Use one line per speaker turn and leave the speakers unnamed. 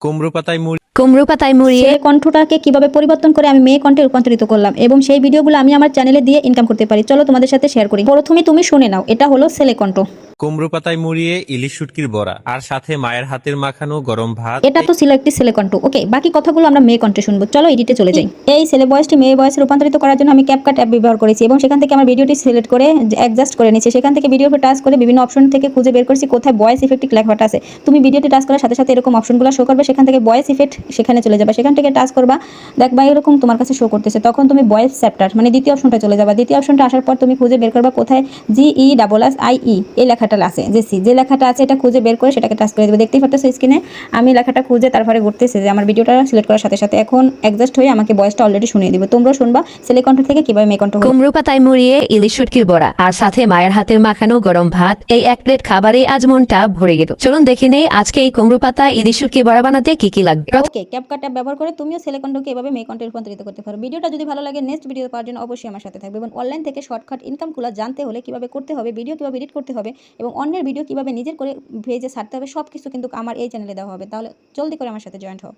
কুমড়ো পাতায় মুড়ি
কুমড়ো পাতায় মুড়িয়ে
ছেলে কণ্ঠটাকে কিভাবে পরিবর্তন করে আমি মেয়ে কণ্ঠে রূপান্তরিত করলাম এবং সেই ভিডিওগুলো আমি আমার চ্যানেলে দিয়ে ইনকাম করতে পারি। চলো তোমাদের সাথে শেয়ার করি। প্রথমে তুমি শুনে নাও, এটা হলো ছেলে কণ্ঠ।
কুমড়ো পাতায় মুড়িয়ে ইলিশ শুটকির বড়া আর সাথে মায়ের হাতের মাখানো গরম ভাত।
এটা তো ছিল একটি ছেলে কণ্ঠ। ওকে, বাকি কথাগুলো আমরা মেয়ে কণ্ঠে শুনবো। চলো এডিটে চলে যাই। এই ছেলে ভয়েসটি মেয়ে ভয়েসে রূপান্তরিত করার জন্য আমি ক্যাপকাট অ্যাপ ব্যবহার করেছি এবং সেখান থেকে আমার ভিডিওটি সিলেক্ট করে অ্যাডজাস্ট করে নিয়েছি। সেখান থেকে ভিডিও টাচ করে বিভিন্ন অপশন থেকে খুঁজে বের করেছি কোথায় ভয়েস ইফেক্ট লেখাটা আছে। তুমি ভিডিওটি টাচ করার সাথে সাথে এরকম অপশনগুলো শো করবে, সেখান থেকে ভয়েস ইফেক্ট সেখানে চলে যাবে, সেখান থেকে টাচ করবা, দেখবা এরকম তোমার কাছে শো করতেছে। তখন তুমি ভয়েস চ্যাপ্টার মানে দ্বিতীয় অপশনটা চলে যাবা। দ্বিতীয় অপশনটা আসার পর তুমি খুঁজে বের করবা কোথায় GESSIE এই লেখাটা আছে, যে লেখাটা আছে এটা খুঁজে বের করে সেটাকে টাচ করে দেবে। দেখতেই পাচ্ছ স্ক্রিনে আমি লেখাটা খুঁজে তারপরে ঘুরতেছে যে আমার ভিডিওটা সিলেক্ট করার সাথে সাথে এখন অ্যাডজাস্ট হয়ে আমাকে ভয়েসটা অলরেডি শুনিয়ে দিবে। তোমরাও শুনবা ছেলে কণ্ঠ থেকে কিভাবে মেয়ে কণ্ঠ।
কুমড়ো পাতায় মুড়িয়ে ইলিশ শুটকির বড়া আর সাথে মায়ের হাতের মাখানো গরম ভাত, এই এক প্লেট খাবারে আজ মনটা ভরে গেল। চলুন দেখে নেই আজকে এই কুমড়ো পাতা ইলিশ শুটকি বড়া বানাতে কি কি লাগবে।
ওকে, ক্যাপকাট অ্যাপ ব্যবহার করে তুমিও ছেলে কণ্ঠকে এভাবে মেয়ে কণ্ঠে রূপান্তরিত করতে পারো। ভিডিওটা যদি ভালো লাগে নেক্সট ভিডিও পাওয়ার জন্য অবশ্যই আমার সাথে থাকবে এবং অনলাইন থেকে শর্টকাট ইনকামগুলো জানতে হলে কিভাবে করতে হবে, ভিডিও কিভাবে এডিট করতে হবে এবং অন্যের ভিডিও কিভাবে নিজের করে পেজে ছাড়তে হবে সব কিছু কিন্তু আমার এই চ্যানেলে দেওয়া হবে। তাহলে জলদি করে আমার সাথে জয়েন্ট হও।